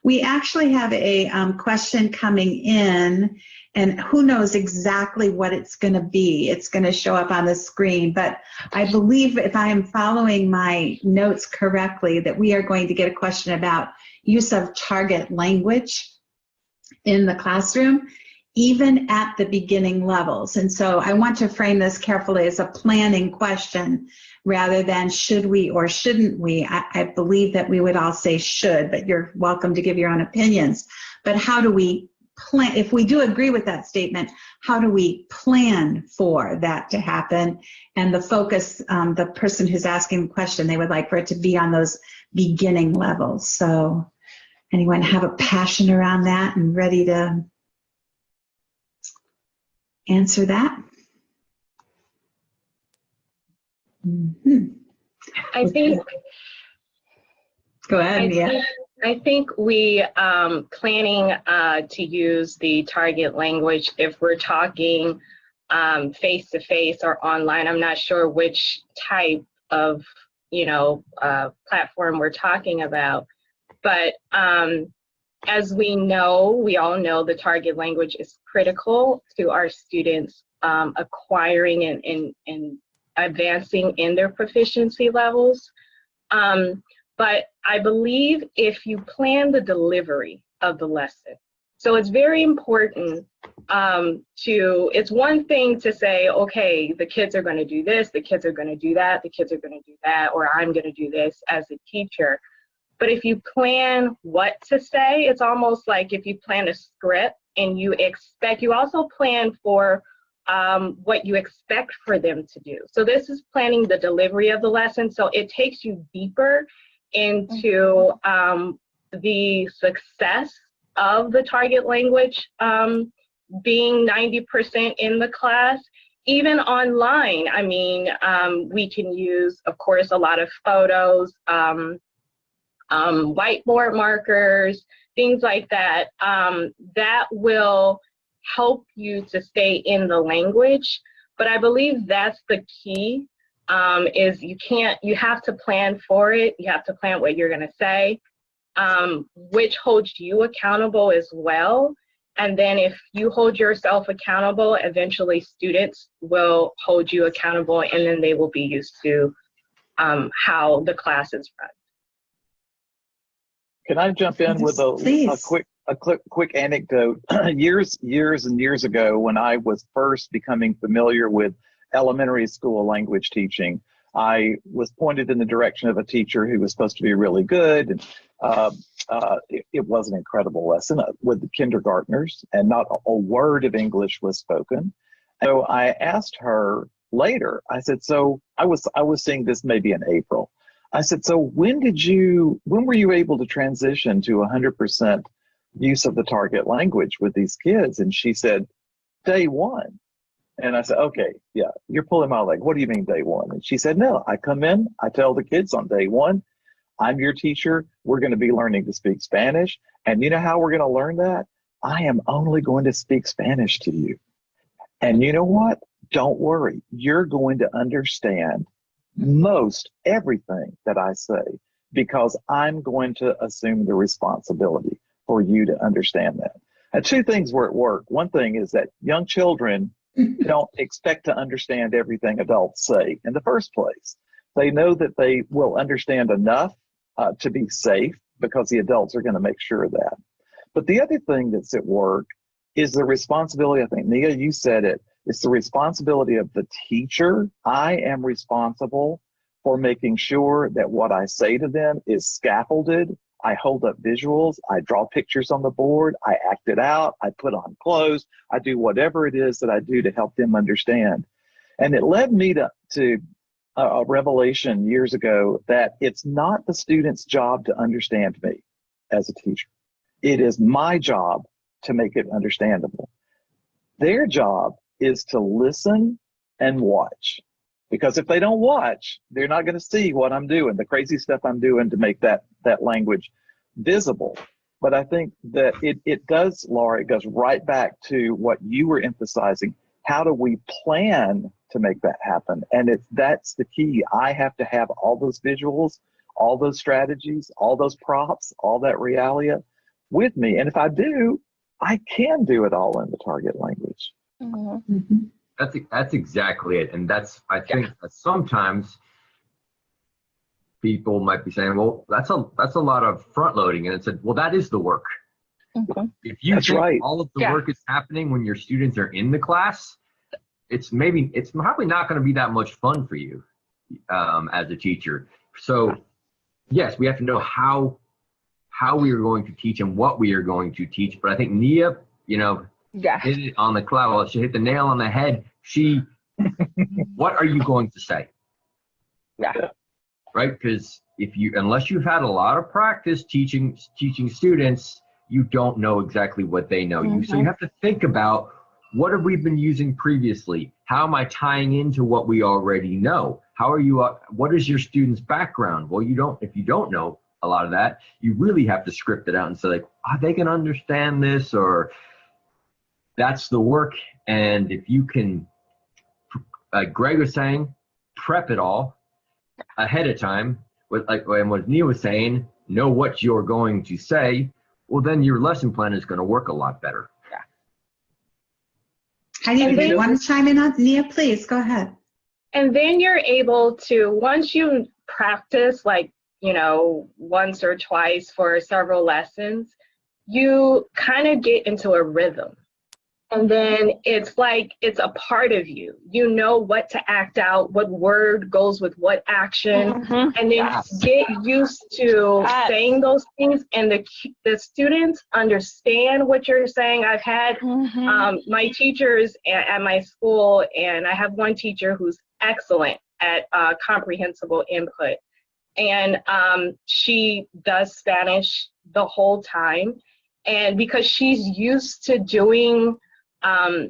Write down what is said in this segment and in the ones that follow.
We actually have a question coming in, and who knows exactly what it's going to be. It's going to show up on the screen, but I believe, if I am following my notes correctly, that we are going to get a question about use of target language in the classroom, even at the beginning levels. And so I want to frame this carefully as a planning question rather than should we or shouldn't we. I believe that we would all say should, but you're welcome to give your own opinions. But how do we plan, if we do agree with that statement, how do we plan for that to happen? And the focus, the person who's asking the question, they would like for it to be on those beginning levels. So anyone have a passion around that and ready to answer that? Mm-hmm. I think. Go ahead, Mia. I think we planning to use the target language if we're talking face to face or online. I'm not sure which type of platform we're talking about, but as we all know, the target language is critical to our students acquiring and advancing in their proficiency levels. But I believe if you plan the delivery of the lesson, so it's very important it's one thing to say, okay, the kids are going to do this, the kids are going to do that, the kids are going to do that, or I'm going to do this as a teacher. But if you plan what to say, it's almost like if you plan a script and you also plan for what you expect for them to do. So this is planning the delivery of the lesson. So it takes you deeper into the success of the target language being 90% in the class. Even online, I mean, we can use, of course, a lot of photos, whiteboard markers, things like that. That will help you to stay in the language. But I believe that's the key, is you have to plan for it. You have to plan what you're going to say, which holds you accountable as well. And then if you hold yourself accountable, eventually students will hold you accountable, and then they will be used to how the class is run. Can I jump in with a quick anecdote? years and years ago, when I was first becoming familiar with elementary school language teaching, I was pointed in the direction of a teacher who was supposed to be really good. And it was an incredible lesson with the kindergartners, and not a word of English was spoken. So I asked her later, I said, so I was seeing this maybe in April. I said, so when were you able to transition to 100% use of the target language with these kids? And she said, day one. And I said, okay, yeah, you're pulling my leg. What do you mean day one? And she said, no, I come in, I tell the kids on day one, I'm your teacher. We're going to be learning to speak Spanish. And you know how we're going to learn that? I am only going to speak Spanish to you. And you know what? Don't worry. You're going to understand most everything that I say, because I'm going to assume the responsibility for you to understand that. And two things were at work. One thing is that young children don't expect to understand everything adults say in the first place. They know that they will understand enough to be safe, because the adults are going to make sure of that. But the other thing that's at work is the responsibility. I think, Nia, you said it. It's the responsibility of the teacher. I am responsible for making sure that what I say to them is scaffolded. I hold up visuals. I draw pictures on the board. I act it out. I put on clothes. I do whatever it is that I do to help them understand. And it led me to a revelation years ago that it's not the student's job to understand me as a teacher. It is my job to make it understandable. Their job is to listen and watch. Because if they don't watch, they're not going to see what I'm doing, the crazy stuff I'm doing to make that language visible. But I think that it does, Laura, it goes right back to what you were emphasizing. How do we plan to make that happen? And that's the key. I have to have all those visuals, all those strategies, all those props, all that realia. with me. And if I do, I can do it all in the target language. Mm-hmm. That's exactly it. And I think that sometimes people might be saying, well, that's a lot of front loading. And it said, well, that is the work. Mm-hmm. If you That's think right. all of the work is happening when your students are in the class, it's probably not going to be that much fun for you as a teacher. So yes, we have to know how we are going to teach and what we are going to teach. But I think Nia, hit it on the cloud. She hit the nail on the head. What are you going to say? Yeah. Right? Because unless you've had a lot of practice teaching students, you don't know exactly what they know. Mm-hmm. So you have to think about, what have we been using previously? How am I tying into what we already know? What is your student's background? Well, if you don't know a lot of that, you really have to script it out and say, like, are they going to understand this? Or that's the work. And if you can, like Greg was saying, prep it all ahead of time, and what Nia was saying, know what you're going to say, well, then your lesson plan is going to work a lot better. Heidi, do you want to chime in on Nia? Please go ahead. And then you're able to, once you practice, like, once or twice for several lessons, you kind of get into a rhythm. And then it's like it's a part of you. You know what to act out, what word goes with what action, and then get used to saying those things. And the students understand what you're saying. I've had my teachers at my school, and I have one teacher who's excellent at comprehensible input. And she does Spanish the whole time. And because she's used to doing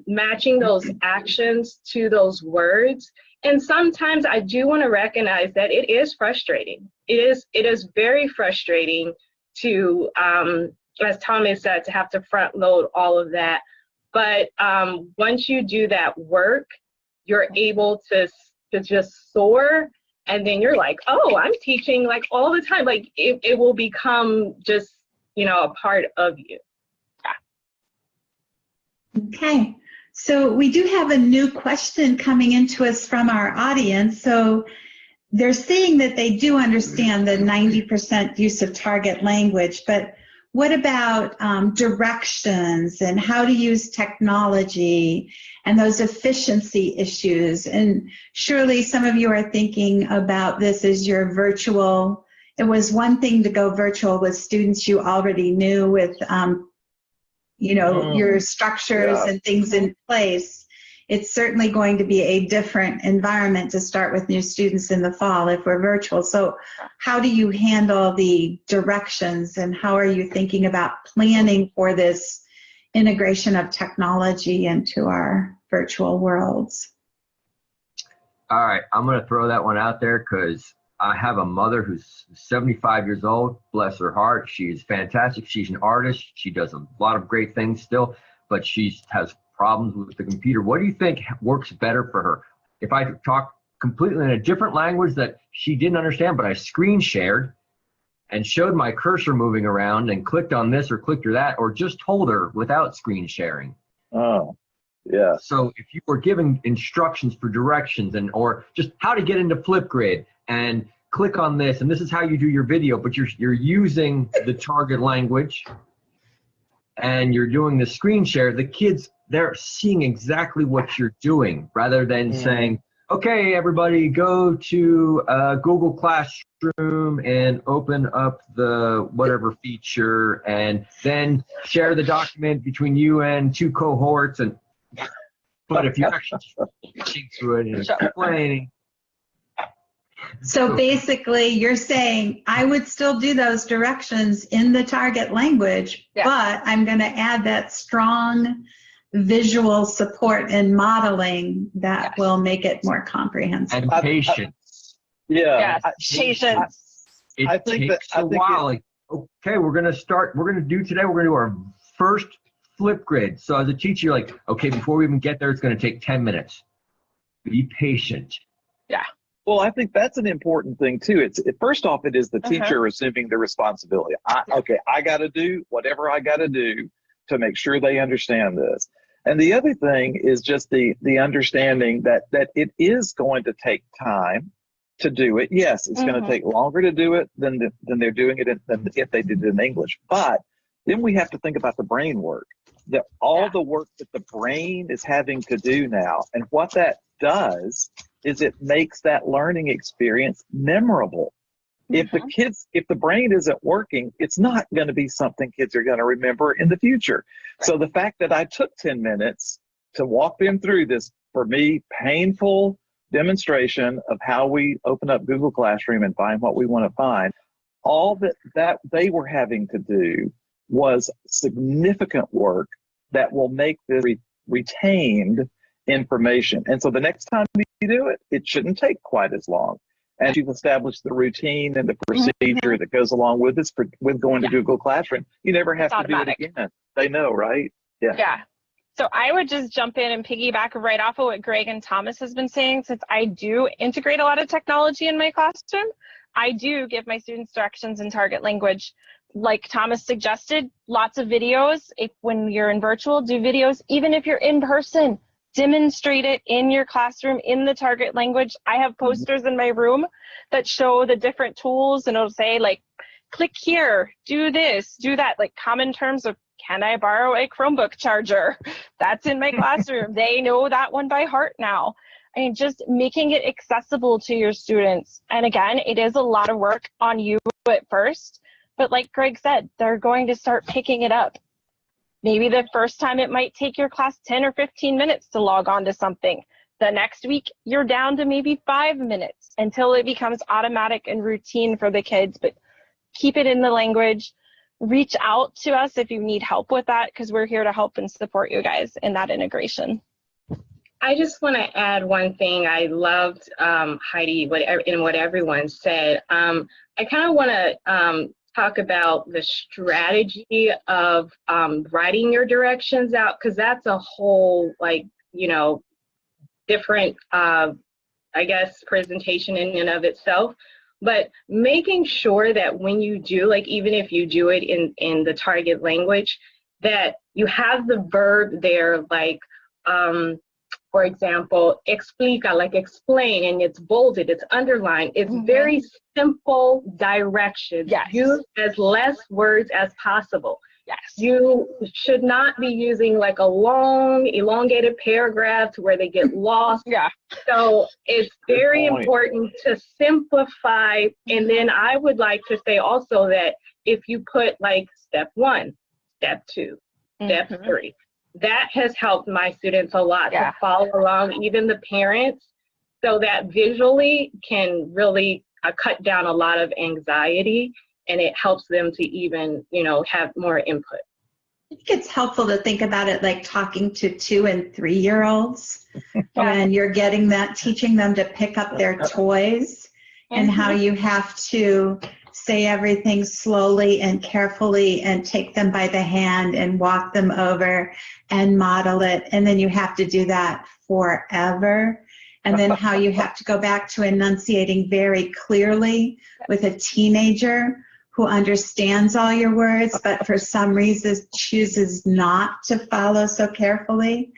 matching those actions to those words. And sometimes I do want to recognize that it is frustrating. It is very frustrating to, as Thomas said, to have to front load all of that. But once you do that work, you're able to just soar. And then you're like, oh, I'm teaching like all the time. Like it will become just, a part of you. Okay, so we do have a new question coming into us from our audience. So they're saying that they do understand the 90% use of target language, but what about directions and how to use technology and those efficiency issues? And surely some of you are thinking about this as your virtual. It was one thing to go virtual with students you already knew with your structures and things in place. It's certainly going to be a different environment to start with new students in the fall if we're virtual. So how do you handle the directions, and how are you thinking about planning for this integration of technology into our virtual worlds? All right, I'm going to throw that one out there because I have a mother who's 75 years old, bless her heart. She's fantastic. She's an artist. She does a lot of great things still, but she has problems with the computer. What do you think works better for her? If I talk completely in a different language that she didn't understand, but I screen shared and showed my cursor moving around and clicked on this or clicked or that, or just told her without screen sharing. Oh, yeah. So if you were giving instructions for directions or just how to get into Flipgrid and click on this, and this is how you do your video, but you're using the target language and you're doing the screen share, the kids, they're seeing exactly what you're doing rather than saying, okay, everybody go to Google Classroom and open up the whatever feature and then share the document between you and two cohorts. But if you're actually teaching through it and explaining. So basically you're saying I would still do those directions in the target language, but I'm going to add that strong visual support and modeling that will make it more comprehensive. And patience. Patience. It takes a while. Okay, we're going to do our first Flipgrid. So as a teacher, you're like, okay, before we even get there, it's going to take 10 minutes. Be patient. Yeah. Well, I think that's an important thing too. First off, it is the teacher assuming the responsibility. I got to do whatever I got to do to make sure they understand this. And the other thing is just the understanding that it is going to take time to do it. Yes, it's going to take longer to do it than they're doing it than if they did it in English. But then we have to think about the brain work, that all the work that the brain is having to do now, and what that does is it makes that learning experience memorable. If the brain isn't working, it's not going to be something kids are going to remember in the future. Right. So the fact that I took 10 minutes to walk them through this, for me, painful demonstration of how we open up Google Classroom and find what we want to find, all that they were having to do was significant work that will make this retained information. And so the next time you do it, it shouldn't take quite as long. And you've established the routine and the procedure that goes along with this, with going to Google Classroom. You never have to do it again. They know, right? Yeah. So I would just jump in and piggyback right off of what Greg and Thomas has been saying. Since I do integrate a lot of technology in my classroom, I do give my students directions in target language. Like Thomas suggested, lots of videos. When you're in virtual, do videos. Even if you're in person, demonstrate it in your classroom in the target language. I have posters in my room that show the different tools, and it'll say like, click here, do this, do that, like common terms of, can I borrow a Chromebook charger? That's in my classroom. They know that one by heart now. I mean, just making it accessible to your students. And again, it is a lot of work on you at first, but like Greg said, they're going to start picking it up. Maybe the first time it might take your class 10 or 15 minutes to log on to something. The next week, you're down to maybe 5 minutes until it becomes automatic and routine for the kids. But keep it in the language. Reach out to us if you need help with that, because we're here to help and support you guys in that integration. I just want to add one thing. I loved Heidi in what everyone said. I kind of want to talk about the strategy of writing your directions out, because that's a whole, like, different, I guess, presentation in and of itself. But making sure that when you do, like, even if you do it in the target language, that you have the verb there, like, for example, explica, like explain, and it's bolded, it's underlined. It's very simple directions. Yes. Use as less words as possible. Yes. You should not be using like a long, elongated paragraph to where they get lost. Yeah. So it's very important to simplify. And then I would like to say also that if you put like step 1, step 2, step 3, that has helped my students a lot to follow along, even the parents, so that visually can really cut down a lot of anxiety, and it helps them to even, have more input. I think it's helpful to think about it like talking to 2- and 3-year-olds when you're getting that, teaching them to pick up their toys and how you have to say everything slowly and carefully and take them by the hand and walk them over and model it. And then you have to do that forever. And then how you have to go back to enunciating very clearly with a teenager who understands all your words, but for some reason chooses not to follow so carefully.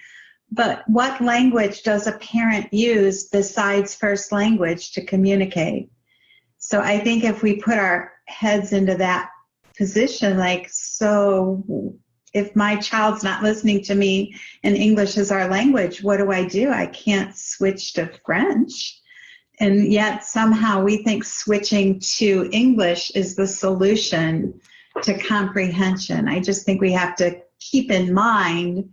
But what language does a parent use besides first language to communicate? So I think if we put our heads into that position, like, so if my child's not listening to me and English is our language, what do? I can't switch to French. And yet somehow we think switching to English is the solution to comprehension. I just think we have to keep in mind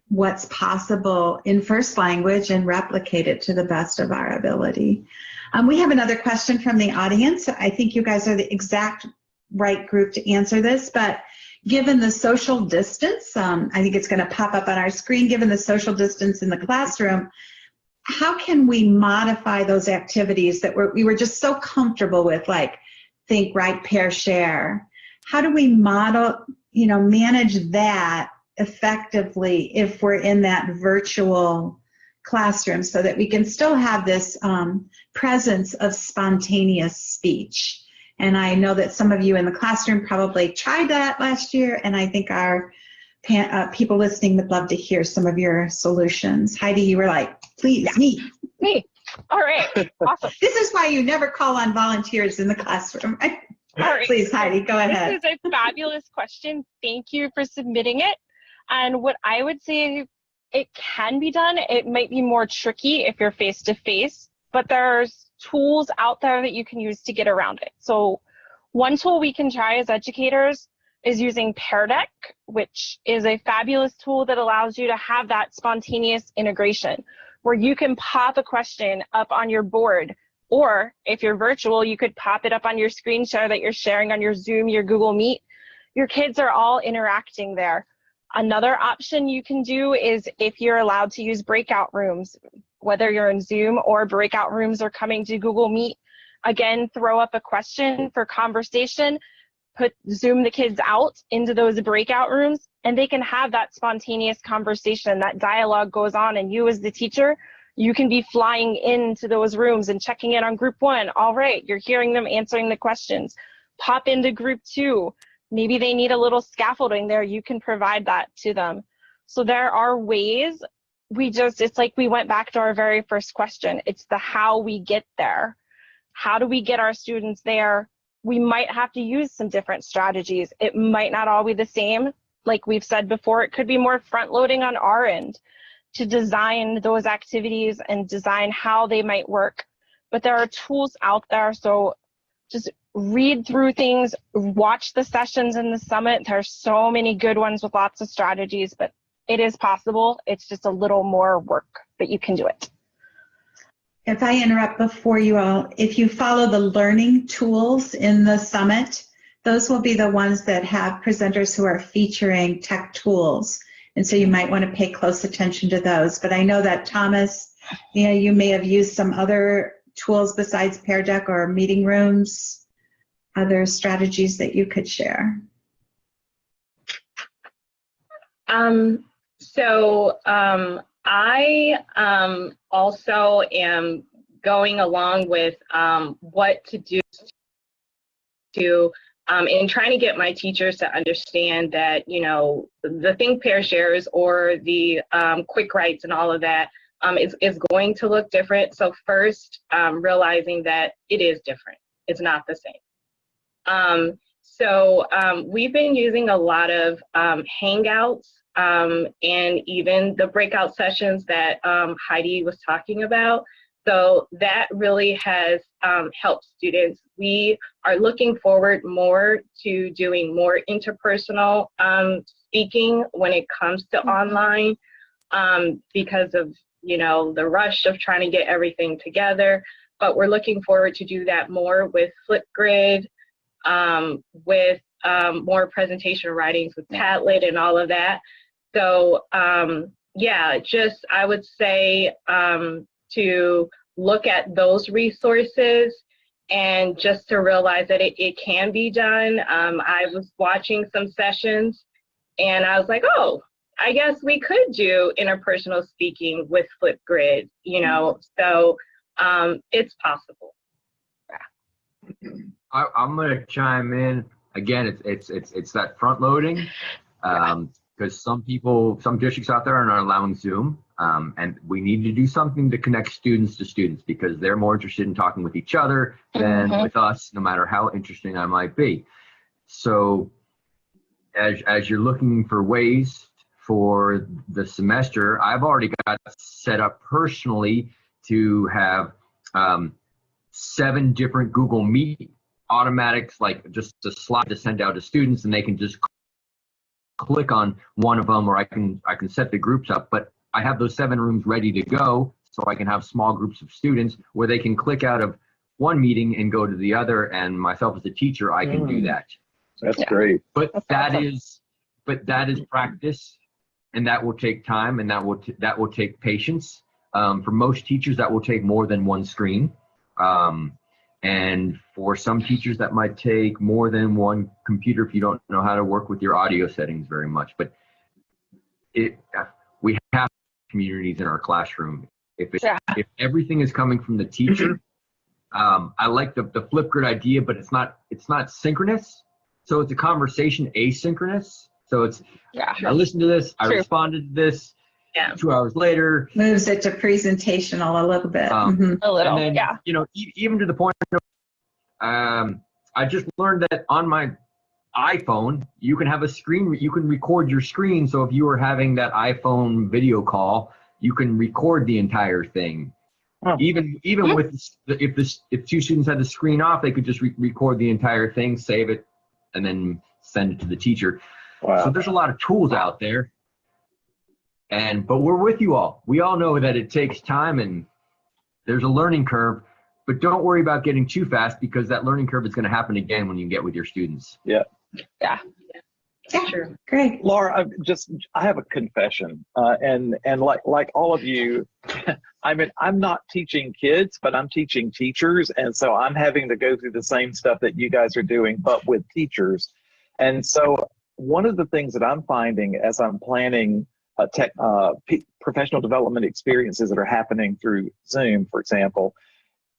what's possible in first language and replicate it to the best of our ability. We have another question from the audience. I think you guys are the exact right group to answer this, but given the social distance, I think it's going to pop up on our screen, given the social distance in the classroom, how can we modify those activities that we were just so comfortable with, like think, write, pair, share? How do we manage that effectively if we're in that virtual classroom so that we can still have this presence of spontaneous speech. And I know that some of you in the classroom probably tried that last year, and I think our people listening would love to hear some of your solutions. Heidi, you were like, please, me. Me. All right. Awesome. This is why you never call on volunteers in the classroom, right? All right. Please, Heidi, go ahead. This is a fabulous question. Thank you for submitting it. And what I would say, it can be done. It might be more tricky if you're face-to-face, but there's tools out there that you can use to get around it. So one tool we can try as educators is using Pear Deck, which is a fabulous tool that allows you to have that spontaneous integration where you can pop a question up on your board, or if you're virtual, you could pop it up on your screen share that you're sharing on your Zoom, your Google Meet. Your kids are all interacting there. Another option you can do is if you're allowed to use breakout rooms, whether you're in Zoom or breakout rooms are coming to Google Meet, again, throw up a question for conversation, Zoom the kids out into those breakout rooms, and they can have that spontaneous conversation. That dialogue goes on, and you as the teacher, you can be flying into those rooms and checking in on group one. All right, you're hearing them answering the questions. Pop into group two. Maybe they need a little scaffolding there. You can provide that to them. So there are ways. It's like we went back to our very first question. It's the how we get there. How do we get our students there? We might have to use some different strategies. It might not all be the same. Like we've said before, it could be more front loading on our end to design those activities and design how they might work. But there are tools out there, so just read through things, watch the sessions in the summit. There's so many good ones with lots of strategies, but it is possible. It's just a little more work, but you can do it. If I interrupt before you all, if you follow the learning tools in the summit, those will be the ones that have presenters who are featuring tech tools. And so you might want to pay close attention to those. But I know that Thomas, you may have used some other tools besides Pear Deck or meeting rooms, other strategies that you could share. I also am going along with what to do in trying to get my teachers to understand that, the think pair shares or the quick writes and all of that is going to look different. So first, realizing that it is different. It's not the same. We've been using a lot of Hangouts and even the breakout sessions that Heidi was talking about. So that really has helped students. We are looking forward more to doing more interpersonal speaking when it comes to online because of, the rush of trying to get everything together. But we're looking forward to do that more with Flipgrid, with more presentation writings with Padlet and all of that. So I would say to look at those resources and just to realize that it can be done. I was watching some sessions and I was like, oh, I guess we could do interpersonal speaking with Flipgrid, so it's possible. I'm going to chime in again. It's that front loading because some districts out there are not allowing Zoom, and we need to do something to connect students to students because they're more interested in talking with each other than with us, no matter how interesting I might be. So as you're looking for ways for the semester, I've already got set up personally to have 7 different Google Meet automatics, like just a slide to send out to students, and they can just click on one of them, or I can set the groups up. But I have those 7 rooms ready to go, so I can have small groups of students where they can click out of one meeting and go to the other. And myself as a teacher, I can do that. That's great. But that is practice, and that will take time, and that will take patience. For most teachers, that will take more than one screen. And for some teachers, that might take more than one computer if you don't know how to work with your audio settings very much. But we have communities in our classroom. If everything is coming from the teacher, I like the Flipgrid idea, but it's not synchronous. So it's a conversation asynchronous. So it's, I listened to this, I responded to this. 2 hours later, moves it to presentational a little bit. A little, and then, you know, even to the point of, I just learned that on my iPhone, you can have a screen, you can record your screen. So if you were having that iPhone video call, you can record the entire thing. Oh. Even with, if two students had the screen off, they could just record the entire thing, save it, and then send it to the teacher. Wow. So there's a lot of tools out there. But we're with you all. We all know that it takes time and there's a learning curve, but don't worry about getting too fast, because that learning curve is going to happen again when you get with your students. Yeah. Sure. Great. Laura, I have a confession, and like all of you, I mean, I'm not teaching kids, but I'm teaching teachers, and so I'm having to go through the same stuff that you guys are doing, but with teachers. And so one of the things that I'm finding as I'm planning professional development experiences that are happening through Zoom, for example,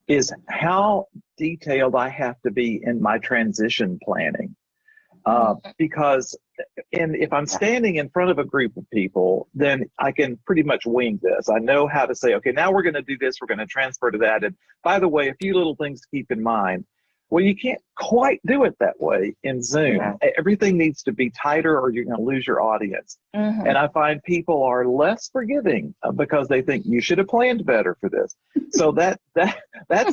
is how detailed I have to be in my transition planning. Because if I'm standing in front of a group of people, then I can pretty much wing this. I know how to say, okay, now we're going to do this, we're going to transfer to that. And by the way, a few little things to keep in mind. Well, you can't quite do it that way in Zoom. Everything needs to be tighter or you're going to lose your audience. And I find people are less forgiving because they think you should have planned better for this. So that's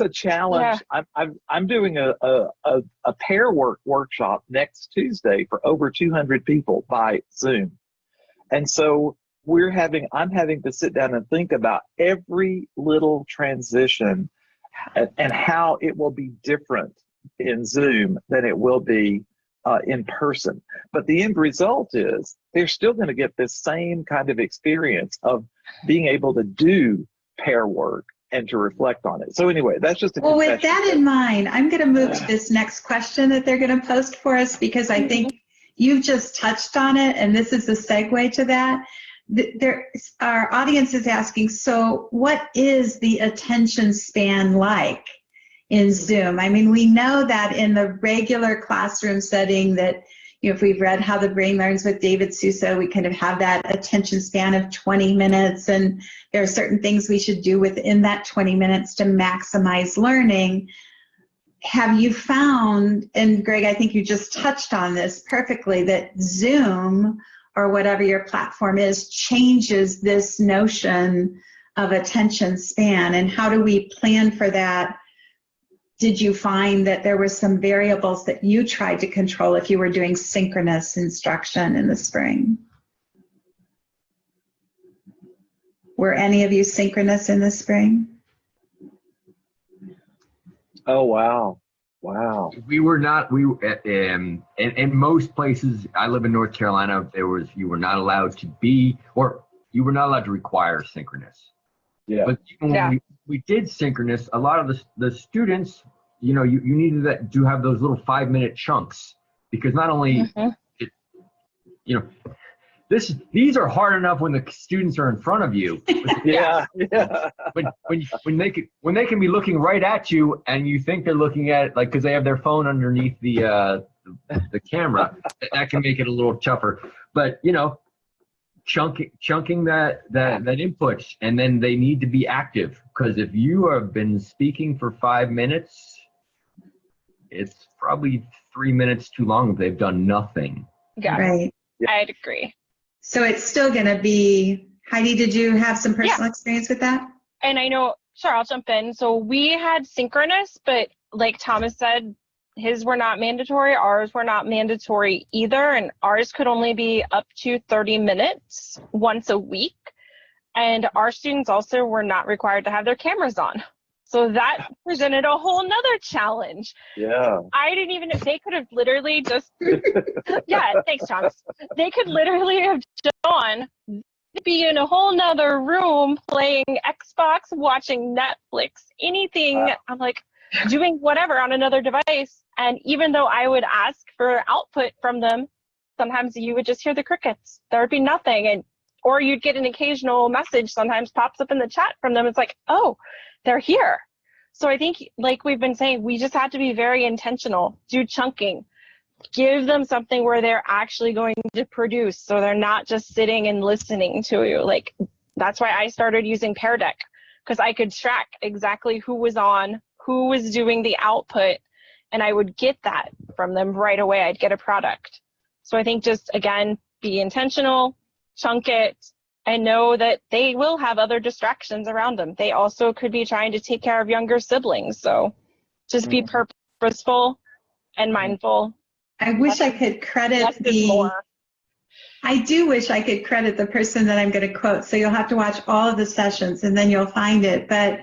a challenge. I'm doing a pair workshop next Tuesday for over 200 people by Zoom. And so I'm having to sit down and think about every little transition and how it will be different in Zoom than it will be in person. But the end result is they're still going to get this same kind of experience of being able to do pair work and to reflect on it. So anyway, that's just a Well, with that in mind, I'm going to move to this next question that they're going to post for us, because I think you've just touched on it, and this is a segue to that. Our audience is asking, so what is the attention span like in Zoom? I mean, we know that in the regular classroom setting that, you know, if we've read How the Brain Learns with David Sousa, we kind of have that attention span of 20 minutes, and there are certain things we should do within that 20 minutes to maximize learning. Have you found, and Greg, I think you just touched on this perfectly, that Zoom or whatever your platform is changes this notion of attention span, and how do we plan for that? Did you find that there were some variables that you tried to control if you were doing synchronous instruction in the spring? Were any of you synchronous in the spring? Oh, wow. Wow. We were not. In most places, I live in North Carolina, you were not allowed to be, or you were not allowed to require synchronous. Yeah. But even when we did synchronous, a lot of the students, you know, you needed to have those little 5-minute chunks, because not only, you know, these are hard enough when the students are in front of you. When they can be looking right at you and you think they're looking at it, like, because they have their phone underneath the camera, that can make it a little tougher. But you know, chunking that input, and then they need to be active, because if you have been speaking for 5 minutes, it's probably 3 minutes too long if they've done nothing. Yeah, right. I'd agree. So it's still going to be, Heidi, did you have some personal experience with that? And I know, sure, I'll jump in. So we had synchronous, but like Thomas said, his were not mandatory, ours were not mandatory either, and ours could only be up to 30 minutes once a week. And our students also were not required to have their cameras on. So that presented a whole nother challenge. Yeah. I didn't even, they could have literally just, thanks, Thomas. They could literally have just gone, be in a whole nother room playing Xbox, watching Netflix, anything. Wow. I'm like, doing whatever on another device. And even though I would ask for output from them, sometimes you would just hear the crickets. There would be nothing. And Or you'd get an occasional message sometimes pops up in the chat from them. It's like, oh, they're here. So I think, like we've been saying, we just have to be very intentional, do chunking, give them something where they're actually going to produce, so they're not just sitting and listening to you. Like, that's why I started using Pear Deck, because I could track exactly who was on, who was doing the output, and I would get that from them right away. I'd get a product. So I think just, again, be intentional, chunk it, and know that they will have other distractions around them. They also could be trying to take care of younger siblings. So just be purposeful and mindful. I wish I could credit I do wish I could credit the person that I'm going to quote. So you'll have to watch all of the sessions and then you'll find it. But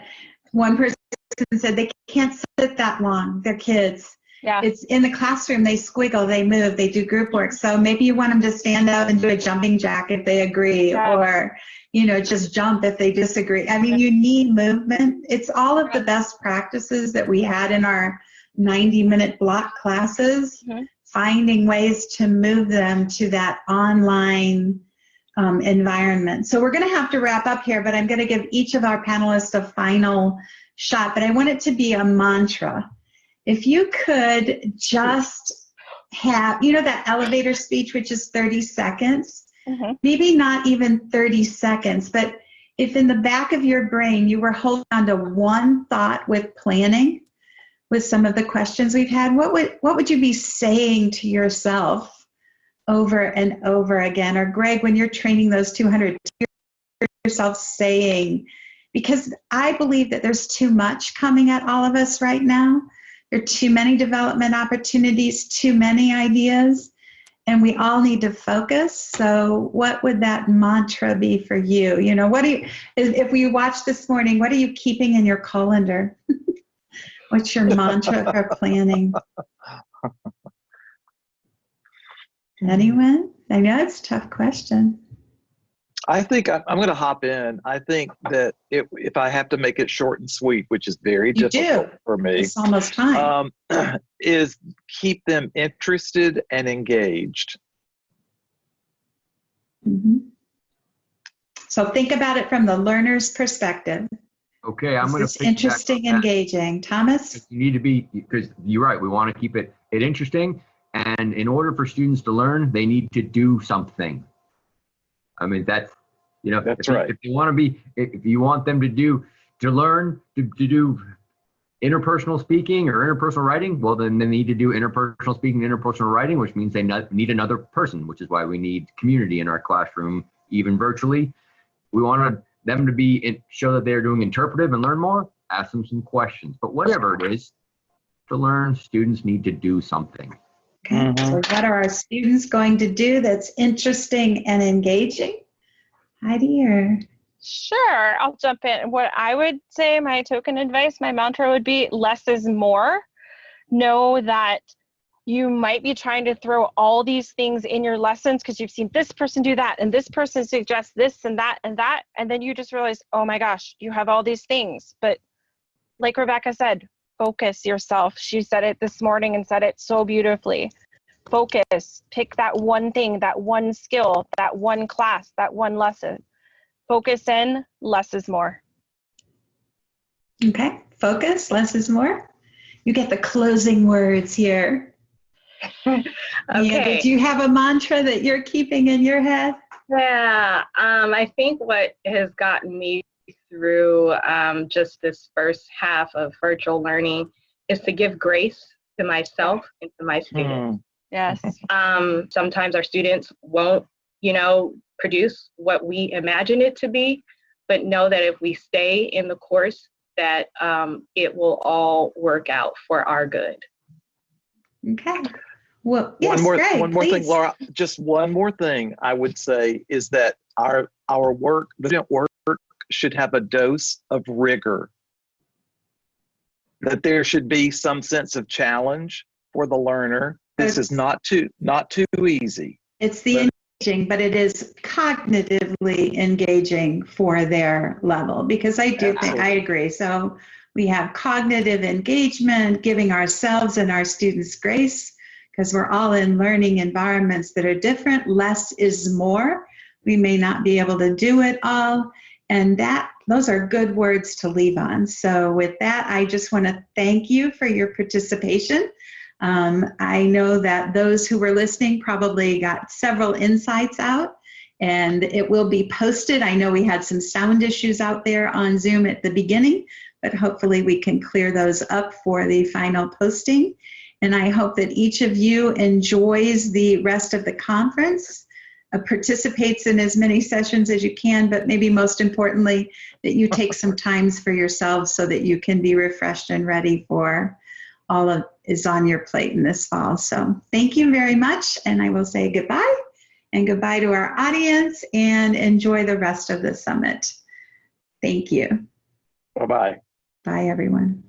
one person said they can't sit that long. They're kids. Yeah. It's in the classroom. They squiggle, they move, they do group work. So maybe you want them to stand up and do a jumping jack if they agree, or, you know, just jump if they disagree. I mean, you need movement. It's all of the best practices that we had in our 90-minute block classes, finding ways to move them to that online environment. So we're going to have to wrap up here, but I'm going to give each of our panelists a final shot, but I want it to be a mantra. If you could just have, you know, that elevator speech, which is 30 seconds, maybe not even 30 seconds, but if in the back of your brain you were holding on to one thought with planning, with some of the questions we've had, what would you be saying to yourself over and over again? Or Greg, when you're training those 200, yourself saying, because I believe that there's too much coming at all of us right now. There are too many development opportunities, too many ideas, and we all need to focus. So what would that mantra be for you? You know, what do you, if we watched this morning, what are you keeping in your calendar? What's your mantra for planning? Anyone? I know it's a tough question. I think I'm going to hop in. I think that if I have to make it short and sweet, which is very difficult for me, it's almost time. Is keep them interested and engaged. So think about it from the learner's perspective. Okay, I'm going to. It's interesting, engaging. Thomas? You need to be, because you're right, we want to keep it interesting, and in order for students to learn, they need to do something. I mean, that's, you know, that's right. If you want to be, if you want them to learn to do interpersonal speaking or interpersonal writing, well, then they need to do interpersonal speaking, interpersonal writing, which means they need another person, which is why we need community in our classroom, even virtually. We want them to show that they're doing interpretive and learn more, ask them some questions. But whatever it is, to learn, students need to do something. Okay, so what are our students going to do that's interesting and engaging? Heidi, or? Sure, I'll jump in. What I would say, my token advice, my mantra would be less is more. Know that you might be trying to throw all these things in your lessons because you've seen this person do that and this person suggests this and that, and then you just realize, oh my gosh, you have all these things. But like Rebecca said, focus yourself. She said it this morning and said it so beautifully. Focus, pick that one thing, that one skill, that one class, that one lesson. Focus in, less is more. Okay, focus, less is more. You get the closing words here. Okay. Yeah, did you have a mantra that you're keeping in your head? Yeah, I think what has gotten me through just this first half of virtual learning is to give grace to myself and to my students. Yes. Sometimes our students won't, produce what we imagine it to be, but know that if we stay in the course, that it will all work out for our good. Okay. Well, yes, one more thing, Laura. Just one more thing I would say is that our work, the student work, should have a dose of rigor. That there should be some sense of challenge for the learner. This is not too easy. It's the engaging, but it is cognitively engaging for their level, because I do think I agree. So we have cognitive engagement, giving ourselves and our students grace, because we're all in learning environments that are different. Less is more. We may not be able to do it all. And those are good words to leave on. So with that, I just want to thank you for your participation. I know that those who were listening probably got several insights out, and it will be posted. I know we had some sound issues out there on Zoom at the beginning, but hopefully we can clear those up for the final posting. And I hope that each of you enjoys the rest of the conference, participates in as many sessions as you can, but maybe most importantly, that you take some times for yourselves so that you can be refreshed and ready for all of is on your plate in this fall. So thank you very much, and I will say goodbye, and goodbye to our audience, and enjoy the rest of the summit. Thank you. Bye-bye. Bye, everyone.